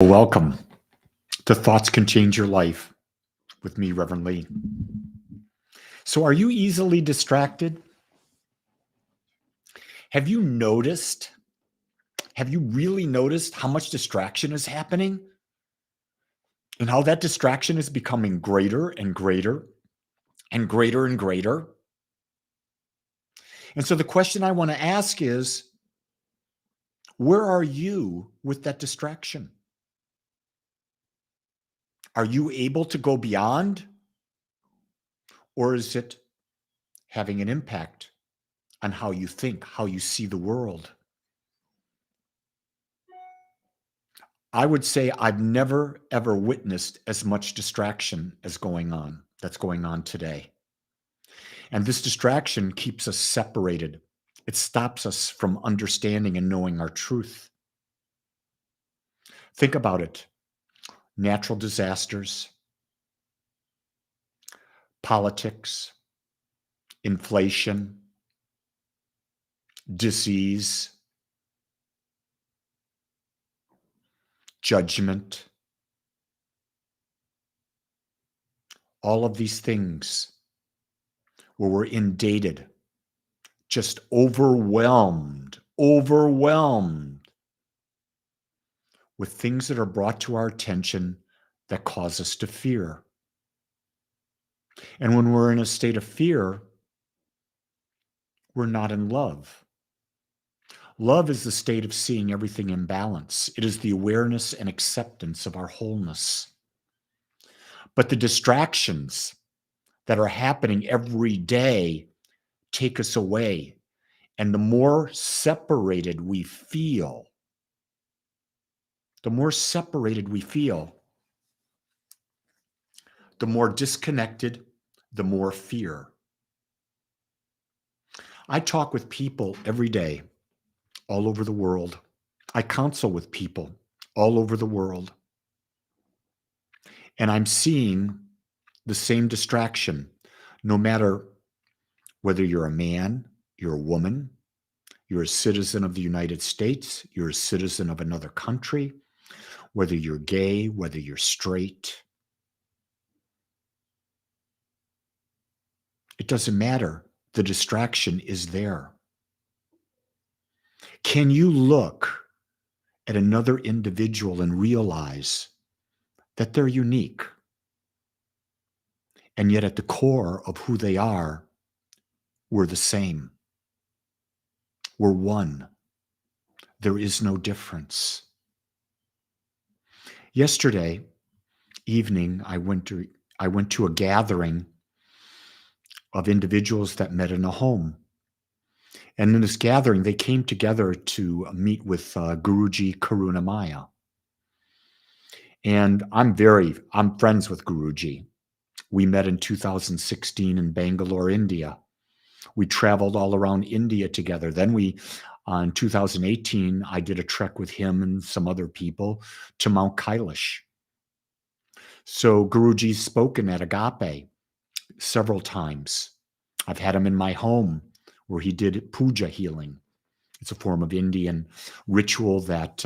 Welcome to Thoughts Can Change Your Life with me, Reverend Lee. So, are you easily distracted? Have you noticed? Have you really noticed how much distraction is happening? And how that distraction is becoming greater and greater and greater and greater? And so, the question I want to ask is, where are you with that distraction? Are you able to go beyond? Or is it having an impact on how you think, how you see the world? I would say I've never, ever witnessed as much distraction that's going on today. And this distraction keeps us separated. It stops us from understanding and knowing our truth. Think about it. Natural disasters, politics, inflation, disease, judgment. All of these things where we're inundated, just overwhelmed with things that are brought to our attention that cause us to fear. And when we're in a state of fear, we're not in love. Love is the state of seeing everything in balance. It is the awareness and acceptance of our wholeness. But the distractions that are happening every day take us away. And the more separated we feel, the more disconnected, the more fear. I talk with people every day, all over the world. I counsel with people all over the world. And I'm seeing the same distraction, no matter whether you're a man, you're a woman, you're a citizen of the United States, you're a citizen of another country, whether you're gay, whether you're straight. It doesn't matter. The distraction is there. Can you look at another individual and realize that they're unique? And yet at the core of who they are, we're the same. We're one. There is no difference. Yesterday evening, I went to a gathering of individuals that met in a home. And in this gathering, they came together to meet with Guruji Karunamaya. And I'm friends with Guruji. We met in 2016 in Bangalore, India. We traveled all around India together. Then in 2018, I did a trek with him and some other people to Mount Kailash. So Guruji's spoken at Agape several times. I've had him in my home where he did puja healing. It's a form of Indian ritual that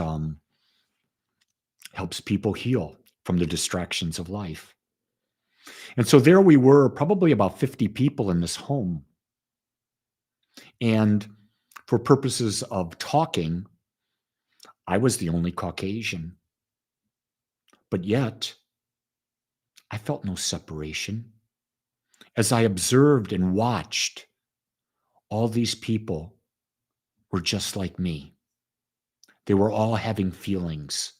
helps people heal from the distractions of life. And so there we were, probably about 50 people in this home. And for purposes of talking, I was the only Caucasian. But yet, I felt no separation. As I observed and watched, all these people were just like me. They were all having feelings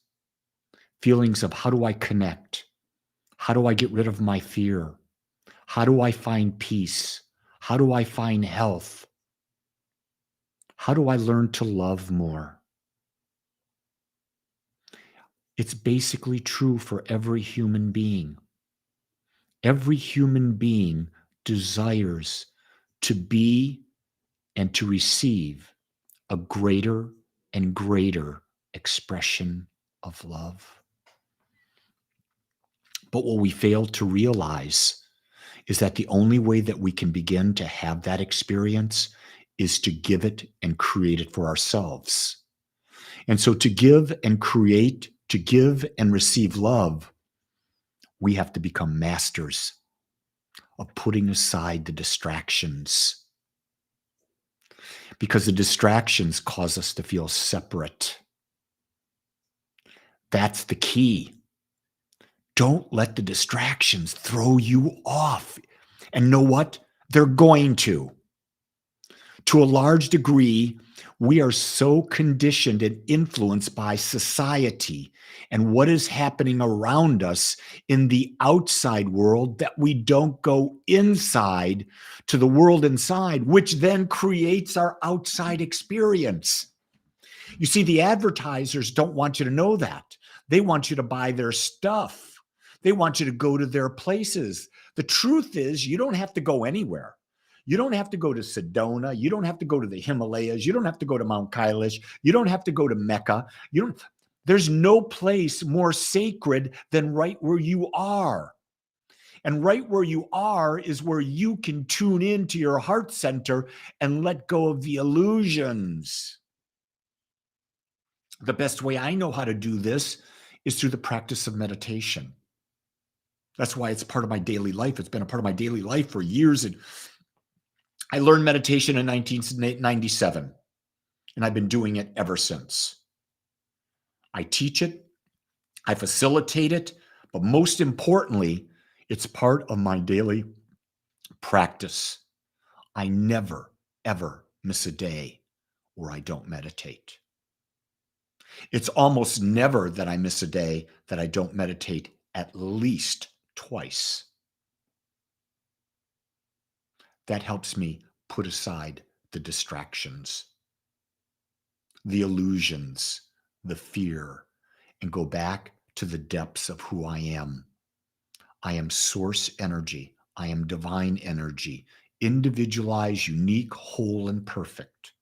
of how do I connect? How do I get rid of my fear? How do I find peace? How do I find health? How do I learn to love more? It's basically true for every human being. Every human being desires to be and to receive a greater and greater expression of love. But what we fail to realize is that the only way that we can begin to have that experience is to give it and create it for ourselves. And so to give and create To give and receive love, we have to become masters of putting aside the distractions, because the distractions cause us to feel separate. That's the key. Don't let the distractions throw you off. And know what? They're going to. To a large degree, we are so conditioned and influenced by society and what is happening around us in the outside world that we don't go inside to the world inside, which then creates our outside experience. You see, the advertisers don't want you to know that. They want you to buy their stuff. They want you to go to their places. The truth is, you don't have to go anywhere. You don't have to go to Sedona. You don't have to go to the Himalayas. You don't have to go to Mount Kailash. You don't have to go to Mecca. There's no place more sacred than right where you are. And right where you are is where you can tune into your heart center and let go of the illusions. The best way I know how to do this is through the practice of meditation. That's why it's part of my daily life. It's been a part of my daily life for years. And I learned meditation in 1997, and I've been doing it ever since. I teach it, I facilitate it, but most importantly, it's part of my daily practice. I never, ever miss a day where I don't meditate. It's almost never that I miss a day that I don't meditate at least twice. That helps me put aside the distractions, the illusions, the fear, and go back to the depths of who I am. I am source energy. I am divine energy, individualized, unique, whole, and perfect.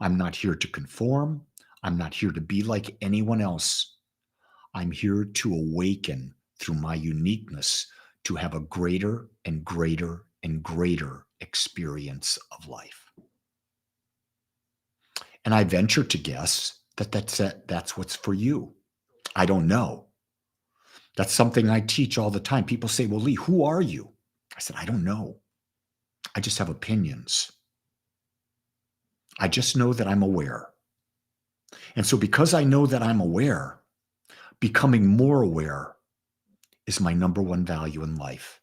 I'm not here to conform. I'm not here to be like anyone else. I'm here to awaken through my uniqueness to have a greater and greater and greater experience of life. And I venture to guess that that's what's for you. I don't know. That's something I teach all the time. People say, well, Lee, who are you? I said, I don't know. I just have opinions. I just know that I'm aware. And so because I know that I'm aware, becoming more aware is my number one value in life.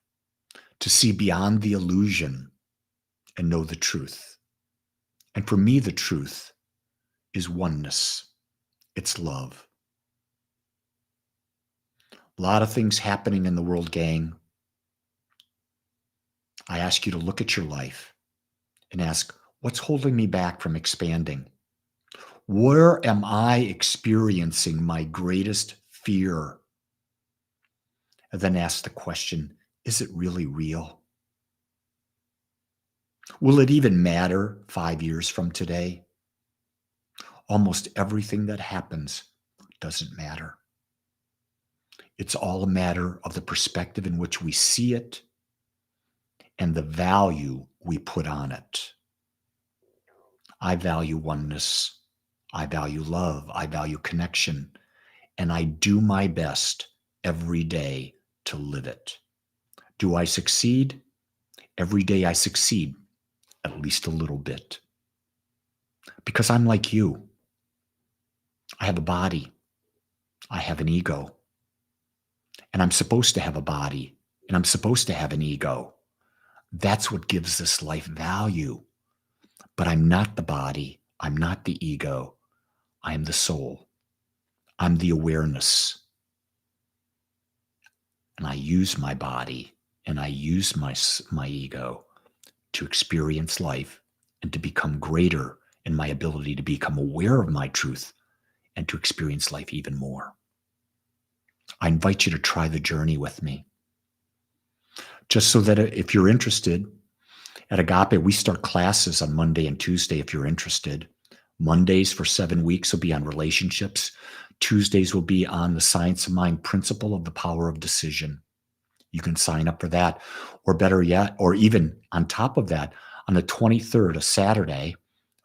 To see beyond the illusion and know the truth. And for me, the truth is oneness. It's love. A lot of things happening in the world, gang. I ask you to look at your life and ask, what's holding me back from expanding? Where am I experiencing my greatest fear? And then ask the question, is it really real? Will it even matter 5 years from today? Almost everything that happens doesn't matter. It's all a matter of the perspective in which we see it and the value we put on it. I value oneness. I value love. I value connection. And I do my best every day to live it. Do I succeed? Every day I succeed, at least a little bit. Because I'm like you. I have a body. I have an ego. And I'm supposed to have a body. And I'm supposed to have an ego. That's what gives this life value. But I'm not the body. I'm not the ego. I am the soul. I'm the awareness. And I use my body and I use my ego to experience life and to become greater in my ability to become aware of my truth and to experience life even more. I invite you to try the journey with me. Just so that if you're interested, at Agape, we start classes on Monday and Tuesday if you're interested. Mondays for 7 weeks will be on relationships. Tuesdays will be on the science of mind principle of the power of decision. You can sign up for that. Or better yet, or even on top of that, on the 23rd, a Saturday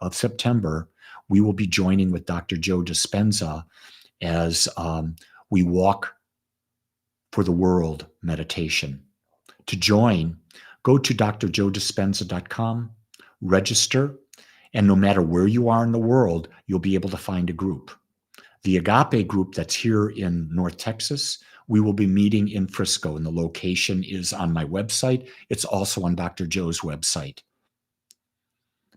of September, we will be joining with Dr. Joe Dispenza as we walk for the world meditation. To join, go to drjoedispenza.com, register, and no matter where you are in the world, you'll be able to find a group. The Agape group that's here in North Texas, we will be meeting in Frisco, and the location is on my website. It's also on Dr. Joe's website.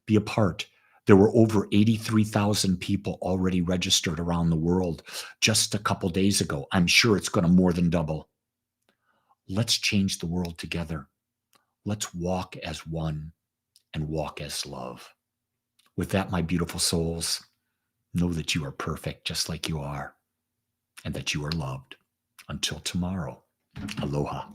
Be a part. There were over 83,000 people already registered around the world just a couple days ago. I'm sure it's going to more than double. Let's change the world together. Let's walk as one and walk as love. With that, my beautiful souls, know that you are perfect just like you are and that you are loved. Until tomorrow, aloha.